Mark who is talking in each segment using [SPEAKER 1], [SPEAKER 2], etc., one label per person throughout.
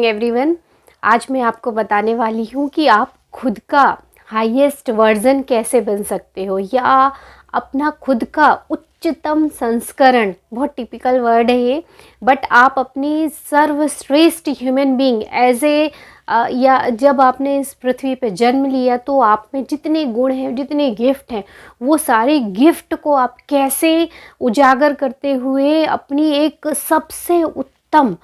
[SPEAKER 1] Everyone, आज मैं आपको बताने वाली हूँ कि आप खुद का हाईएस्ट वर्जन कैसे बन सकते हो या अपना खुद का उच्चतम संस्करण। बहुत टिपिकल वर्ड है ये, बट आप अपनी सर्वश्रेष्ठ ह्यूमन बीइंग एज ए या जब आपने इस पृथ्वी पे जन्म लिया तो आप में जितने गुण हैं, जितने गिफ्ट हैं, वो सारे गिफ्ट को आप कैसे उजागर करते हुए अपनी एक सबसे उत्तम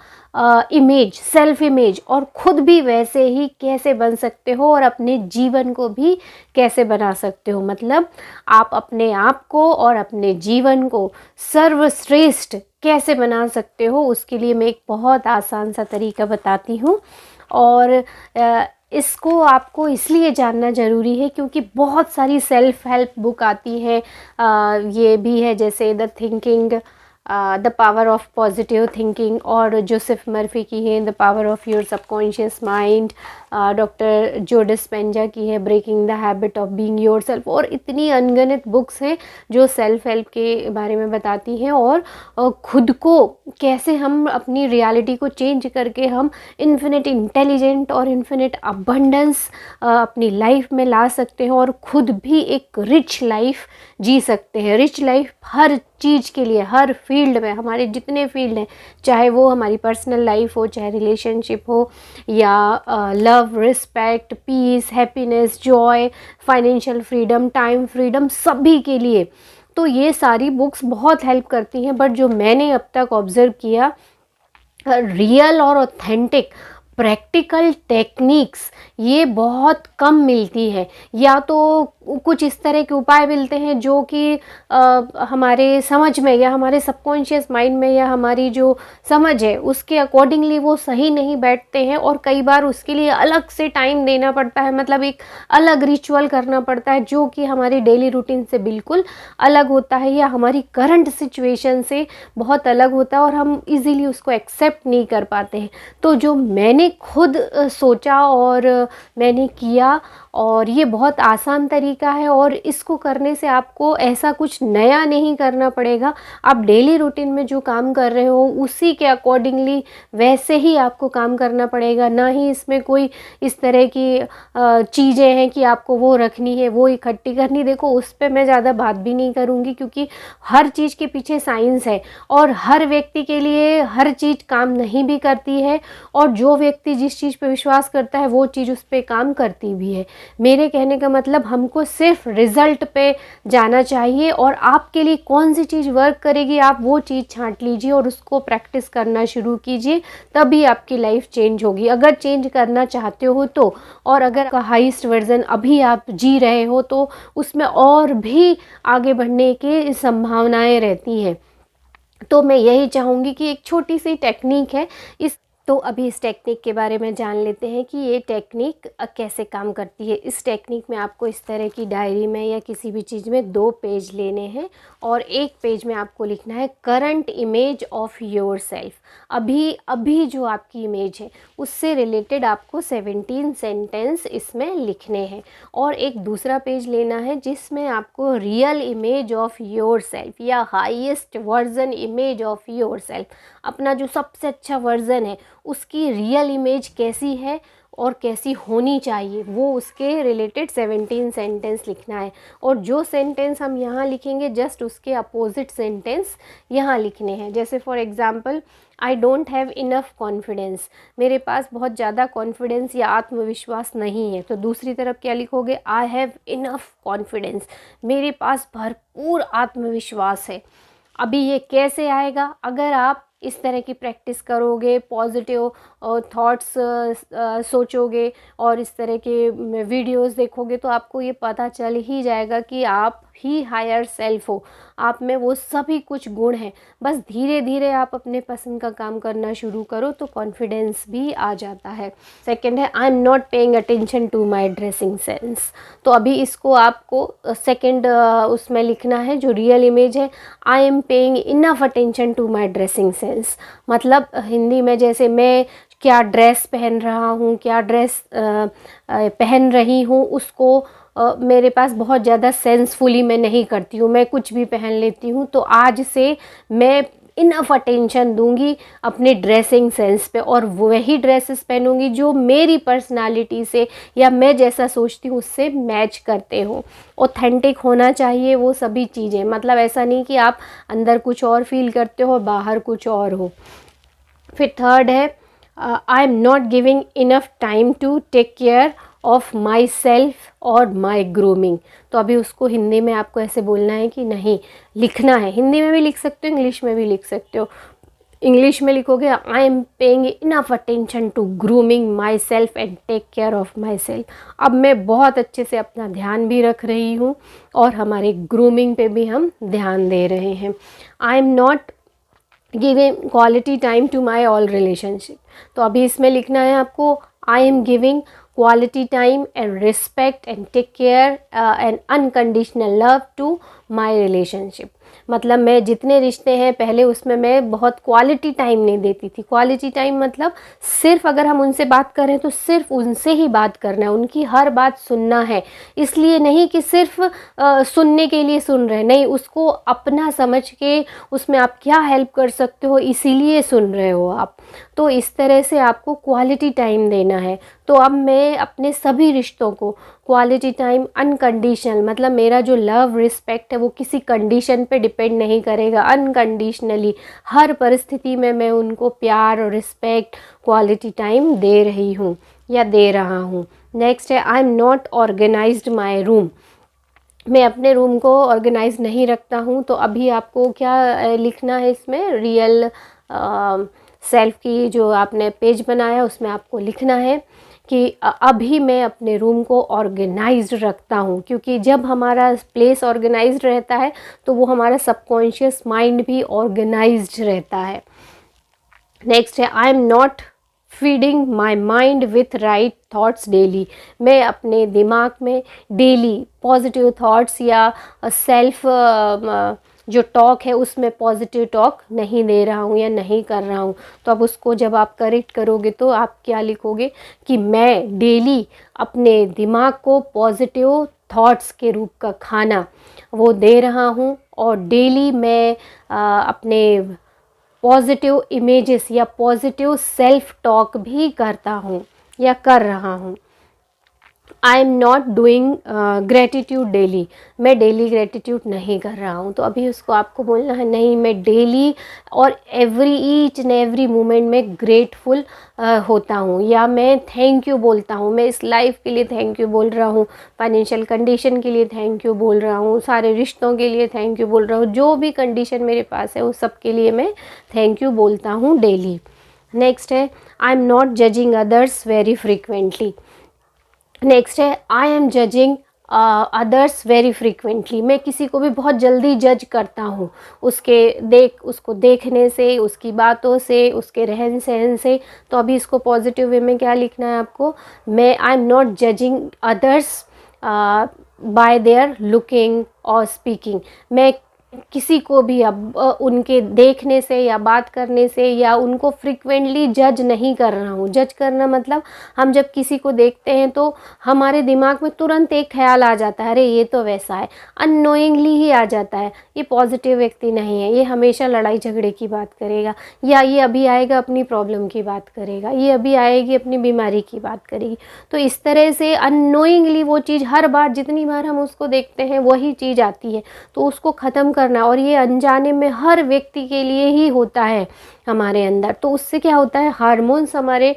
[SPEAKER 1] इमेज, सेल्फ इमेज और खुद भी वैसे ही कैसे बन सकते हो और अपने जीवन को भी कैसे बना सकते हो। मतलब आप अपने आप को और अपने जीवन को सर्वश्रेष्ठ कैसे बना सकते हो, उसके लिए मैं एक बहुत आसान सा तरीका बताती हूँ। और इसको आपको इसलिए जानना ज़रूरी है क्योंकि बहुत सारी सेल्फ हेल्प बुक आती है। ये भी है जैसे the power of positive thinking, और जोसेफ मर्फी की है the power of your subconscious mind, doctor Joe Dispenza की है breaking the habit of being yourself, और इतनी अनगिनत बुक्स हैं जो सेल्फ हेल्प के बारे में बताती हैं और खुद को कैसे हम अपनी रियलिटी को चेंज करके हम इन्फिनिट इंटेलिजेंट और इन्फिनिट अबंडेंस अपनी लाइफ में ला सकते हैं और खुद भी एक रिच लाइफ जी सकते हैं। रिच लाइफ हर चीज़ के लिए, हर फील्ड में, हमारे जितने फील्ड हैं, चाहे वो हमारी पर्सनल लाइफ हो, चाहे रिलेशनशिप हो, या love, respect, peace, happiness, joy, financial freedom, time freedom, सभी के लिए। तो ये सारी बुक्स बहुत हेल्प करती हैं। बट जो मैंने अब तक ऑब्ज़र्व किया, रियल और ऑथेंटिक प्रैक्टिकल टेक्निक्स ये बहुत कम मिलती है, या तो कुछ इस तरह के उपाय मिलते हैं जो कि हमारे समझ में या हमारे सबकॉन्शियस माइंड में या हमारी जो समझ है उसके अकॉर्डिंगली वो सही नहीं बैठते हैं, और कई बार उसके लिए अलग से टाइम देना पड़ता है। मतलब एक अलग रिचुअल करना पड़ता है जो कि हमारी डेली रूटीन से बिल्कुल अलग होता है या हमारी करंट सिचुएशन से बहुत अलग होता है और हम इजीली उसको एक्सेप्ट नहीं कर पाते हैं। तो जो मैंने खुद सोचा और मैंने किया, और ये बहुत आसान तरीका है और इसको करने से आपको ऐसा कुछ नया नहीं करना पड़ेगा। आप डेली रूटीन में जो काम कर रहे हो उसी के अकॉर्डिंगली वैसे ही आपको काम करना पड़ेगा। ना ही इसमें कोई इस तरह की चीज़ें हैं कि आपको वो रखनी है, वो इकट्ठी करनी। देखो, उस पर मैं ज़्यादा बात भी नहीं करूँगी क्योंकि हर चीज़ के पीछे साइंस है और हर व्यक्ति के लिए हर चीज़ काम नहीं भी करती है, और जो व्यक्ति जिस चीज़ पे विश्वास करता है वो चीज़ उस पर काम करती भी है। मेरे कहने का मतलब हमको सिर्फ रिजल्ट पे जाना चाहिए, और आपके लिए कौन सी चीज़ वर्क करेगी आप वो चीज़ छांट लीजिए और उसको प्रैक्टिस करना शुरू कीजिए, तभी आपकी लाइफ चेंज होगी। अगर चेंज करना चाहते हो तो, और अगर का हाईएस्ट वर्जन अभी आप जी रहे हो तो उसमें और भी आगे बढ़ने की संभावनाएं रहती हैं। तो मैं यही चाहूँगी कि एक छोटी सी टेक्निक है, तो अभी इस टेक्निक के बारे में जान लेते हैं कि ये टेक्निक कैसे काम करती है। इस टेक्निक में आपको इस तरह की डायरी में या किसी भी चीज़ में 2 पेज लेने हैं और एक पेज में आपको लिखना है current image of your self. अभी जो आपकी इमेज है उससे रिलेटेड आपको 17 सेंटेंस इसमें लिखने हैं, और एक दूसरा पेज लेना है जिसमें आपको real image of yourself या highest version image of yourself, अपना जो सबसे अच्छा वर्जन है उसकी रियल इमेज कैसी है और कैसी होनी चाहिए, वो उसके रिलेटेड 17 सेंटेंस लिखना है। और जो सेंटेंस हम यहाँ लिखेंगे जस्ट उसके अपोजिट सेंटेंस यहाँ लिखने हैं। जैसे for example, I don't have enough confidence, मेरे पास बहुत ज़्यादा कॉन्फिडेंस या आत्मविश्वास नहीं है। तो दूसरी तरफ क्या लिखोगे? आई हैव इनफ कॉन्फिडेंस, मेरे पास भरपूर आत्मविश्वास है। अभी ये कैसे आएगा? अगर आप इस तरह की प्रैक्टिस करोगे, पॉजिटिव थॉट्स सोचोगे और इस तरह के वीडियोस देखोगे, तो आपको ये पता चल ही जाएगा कि आप ही हायर सेल्फ हो, आप में वो सभी कुछ गुण हैं। बस धीरे धीरे आप अपने पसंद का काम करना शुरू करो तो कॉन्फिडेंस भी आ जाता है। सेकंड है, I am not paying attention to my dressing sense. तो अभी इसको आपको सेकंड उसमें लिखना है, जो रियल इमेज है, I am paying enough attention to my dressing sense. मतलब हिंदी में जैसे मैं क्या ड्रेस पहन रहा हूँ, क्या ड्रेस पहन रही हूँ, उसको मेरे पास बहुत ज़्यादा सेंसफुली मैं नहीं करती हूँ, मैं कुछ भी पहन लेती हूँ। तो आज से मैं इनफ अटेंशन दूंगी अपने ड्रेसिंग सेंस पे, और वही ड्रेसेस पहनूंगी जो मेरी पर्सनालिटी से या मैं जैसा सोचती हूँ उससे मैच करते हो। ऑथेंटिक होना चाहिए वो सभी चीज़ें, मतलब ऐसा नहीं कि आप अंदर कुछ और फील करते हो बाहर कुछ और हो। फिर थर्ड है I am not giving enough time to take care of my self और माई ग्रूमिंग। तो अभी उसको हिंदी में आपको ऐसे बोलना है कि नहीं, लिखना है, हिंदी में भी लिख सकते हो इंग्लिश में भी लिख सकते हो। इंग्लिश में लिखोगे I am paying enough attention to grooming my self and take care of my self. अब मैं बहुत अच्छे से अपना ध्यान भी रख रही हूँ और हमारे ग्रूमिंग पे भी हम ध्यान दे रहे हैं। I am not giving quality time to my all relationship. तो अभी इसमें लिखना है आपको I am giving quality time and respect and take care and unconditional love to my relationship। मतलब मैं जितने रिश्ते हैं पहले उसमें मैं बहुत क्वालिटी टाइम नहीं देती थी। क्वालिटी टाइम मतलब सिर्फ अगर हम उनसे बात करें तो सिर्फ उनसे ही बात करना है, उनकी हर बात सुनना है। इसलिए नहीं कि सिर्फ सुनने के लिए सुन रहे, नहीं, उसको अपना समझ के उसमें आप क्या हेल्प कर सकते हो इसीलिए सुन रहे हो आप। तो इस तरह से आपको क्वालिटी टाइम देना है। तो अब मैं अपने सभी रिश्तों को क्वालिटी टाइम अनकंडीशनल, मतलब मेरा जो लव रिस्पेक्ट है वो किसी कंडीशन पे डिपेंड नहीं करेगा, अनकंडीशनली हर परिस्थिति में मैं उनको प्यार और रिस्पेक्ट क्वालिटी टाइम दे रही हूँ या दे रहा हूँ। नेक्स्ट है I am not organized my room. मैं अपने रूम को ऑर्गेनाइज नहीं रखता हूँ। तो अभी आपको क्या लिखना है इसमें, रियल सेल्फ की जो आपने पेज बनाया उसमें आपको लिखना है कि अभी मैं अपने रूम को ऑर्गेनाइज्ड रखता हूँ, क्योंकि जब हमारा प्लेस ऑर्गेनाइज्ड रहता है तो वो हमारा सबकॉन्शियस माइंड भी ऑर्गेनाइज्ड रहता है। नेक्स्ट है I am not feeding my mind with right thoughts daily. मैं अपने दिमाग में डेली पॉजिटिव थॉट्स या सेल्फ जो टॉक है उसमें पॉजिटिव टॉक नहीं दे रहा हूँ या नहीं कर रहा हूँ। तो अब उसको जब आप करेक्ट करोगे तो आप क्या लिखोगे कि मैं डेली अपने दिमाग को पॉजिटिव थॉट्स के रूप का खाना वो दे रहा हूँ, और डेली मैं अपने पॉजिटिव इमेजेस या पॉजिटिव सेल्फ टॉक भी करता हूँ या कर रहा हूँ। I am not doing gratitude daily. मैं डेली ग्रेटिट्यूड नहीं कर रहा हूँ। तो अभी उसको आपको बोलना है नहीं, मैं डेली और every each and every moment में ग्रेटफुल होता हूँ, या मैं थैंक यू बोलता हूँ। मैं इस लाइफ के लिए थैंक यू बोल रहा हूँ, फाइनेंशियल कंडीशन के लिए थैंक यू बोल रहा हूँ, सारे रिश्तों के लिए थैंक यू बोल रहा हूँ, जो भी कंडीशन मेरे पास है उस सब के लिए मैं थैंक यू बोलता हूँ डेली। नेक्स्ट है I am not judging others very frequently. Next है I am judging others very frequently. मैं किसी को भी बहुत जल्दी जज करता हूँ उसको देखने से, उसकी बातों से, उसके रहन सहन से। तो अभी इसको पॉजिटिव वे में क्या लिखना है आपको, मैं आई am not judging others bye there looking और स्पीकिंग। मैं किसी को भी अब उनके देखने से या बात करने से या उनको फ्रिक्वेंटली जज नहीं कर रहा हूँ। जज करना मतलब हम जब किसी को देखते हैं तो हमारे दिमाग में तुरंत एक ख्याल आ जाता है, अरे ये तो वैसा है, अननोइंगली ही आ जाता है, ये पॉजिटिव व्यक्ति नहीं है, ये हमेशा लड़ाई झगड़े की बात करेगा, या ये अभी आएगा अपनी प्रॉब्लम की बात करेगा, ये अभी आएगी अपनी बीमारी की बात करेगी। तो इस तरह से अननोइंगली वो चीज़ हर बार जितनी बार हम उसको देखते हैं वही चीज़ आती है, तो उसको ख़त्म करना। और ये अनजाने में हर व्यक्ति के लिए ही होता है हमारे अंदर। तो उससे क्या होता है, हार्मोन्स हमारे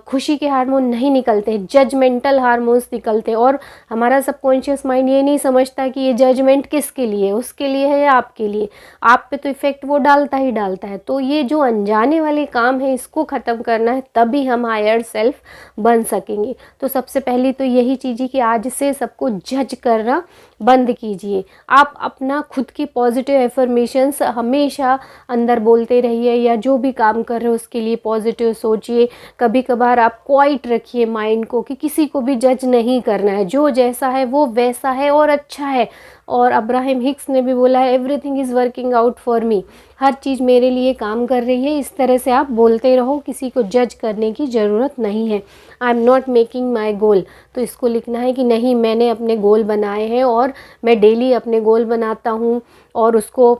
[SPEAKER 1] खुशी के हार्मोन नहीं निकलते, जजमेंटल हार्मोन्स निकलते हैं। और हमारा सबकॉन्शियस माइंड ये नहीं समझता कि ये जजमेंट किसके लिए है, उसके लिए है या आपके लिए। आप पे तो इफ़ेक्ट वो डालता ही डालता है। तो ये जो अनजाने वाले काम है इसको ख़त्म करना है, तभी हम हायर सेल्फ बन सकेंगे। तो सबसे पहली तो यही चीज़ है कि आज से सबको जज करना बंद कीजिए। आप अपना खुद की पॉजिटिव एफर्मेशंस हमेशा अंदर बोलते रहिए, या जो भी काम कर रहे हो उसके लिए पॉजिटिव सोचिए। कभी कभार आप क्वाइट रखिए माइंड को कि किसी को भी जज नहीं करना है, जो जैसा है वो वैसा है और अच्छा है। और अब्राहम हिक्स ने भी बोला है everything is working out for me, हर चीज़ मेरे लिए काम कर रही है। इस तरह से आप बोलते रहो, किसी को जज करने की ज़रूरत नहीं है। I am not making my goal, तो इसको लिखना है कि नहीं, मैंने अपने गोल बनाए हैं और मैं डेली अपने गोल बनाता हूँ और उसको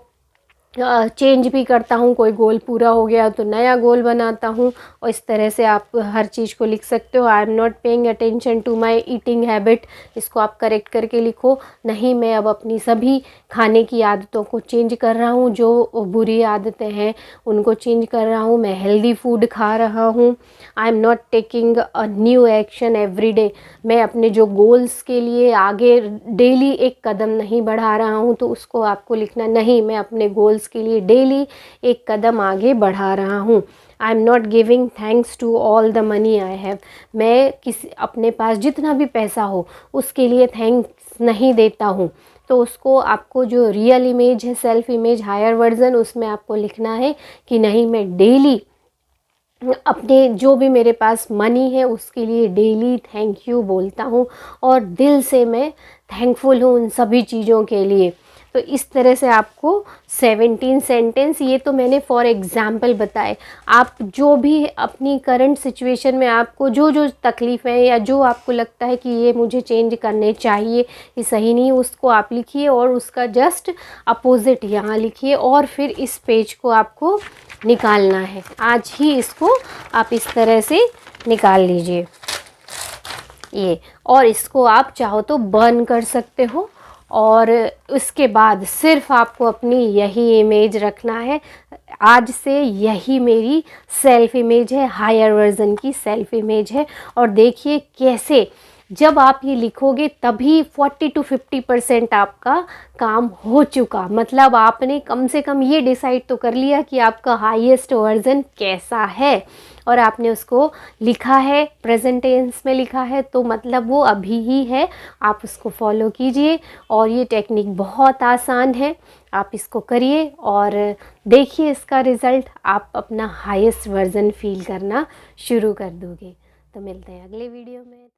[SPEAKER 1] चेंज भी करता हूँ, कोई गोल पूरा हो गया तो नया गोल बनाता हूँ। और इस तरह से आप हर चीज़ को लिख सकते हो। I am not paying attention to my eating habit, इसको आप करेक्ट करके लिखो। नहीं, मैं अब अपनी सभी खाने की आदतों को चेंज कर रहा हूँ, जो बुरी आदतें हैं उनको चेंज कर रहा हूँ, मैं हेल्दी फूड खा रहा हूँ। I am not taking a new action every day, मैं अपने जो गोल्स के लिए आगे डेली एक कदम नहीं बढ़ा रहा हूँ, तो उसको आपको लिखना, नहीं मैं अपने गोल्स के लिए डेली एक कदम आगे बढ़ा रहा हूँ। I am not giving thanks to all the money I have, मैं किसी अपने पास जितना भी पैसा हो उसके लिए थैंक्स नहीं देता हूँ। तो उसको आपको जो रियल इमेज है, सेल्फ इमेज हायर वर्जन, उसमें आपको लिखना है कि नहीं, मैं डेली अपने जो भी मेरे पास मनी है उसके लिए डेली थैंक यू बोलता हूँ और दिल से मैं थैंकफुल हूँ उन सभी चीज़ों के लिए। तो इस तरह से आपको 17 सेंटेंस, ये तो मैंने फॉर एग्ज़ाम्पल बताए। आप जो भी अपनी करंट सिचुएशन में आपको जो जो तकलीफ़ है या जो आपको लगता है कि ये मुझे चेंज करने चाहिए, ये सही नहीं, उसको आप लिखिए और उसका जस्ट अपोज़िट यहाँ लिखिए और फिर इस पेज को आपको निकालना है। आज ही इसको आप इस तरह से निकाल लीजिए ये, और इसको आप चाहो तो बर्न कर सकते हो। और उसके बाद सिर्फ आपको अपनी यही इमेज रखना है, आज से यही मेरी सेल्फ इमेज है, हायर वर्जन की सेल्फ इमेज है। और देखिए कैसे जब आप ये लिखोगे तभी 40 to 50% आपका काम हो चुका, मतलब आपने कम से कम ये डिसाइड तो कर लिया कि आपका हाईएस्ट वर्जन कैसा है और आपने उसको लिखा है, प्रेजेंट टेंस में लिखा है, तो मतलब वो अभी ही है। आप उसको फॉलो कीजिए और ये टेक्निक बहुत आसान है, आप इसको करिए और देखिए इसका रिज़ल्ट, आप अपना हाईएस्ट वर्जन फील करना शुरू कर दोगे। तो मिलते हैं अगले वीडियो में।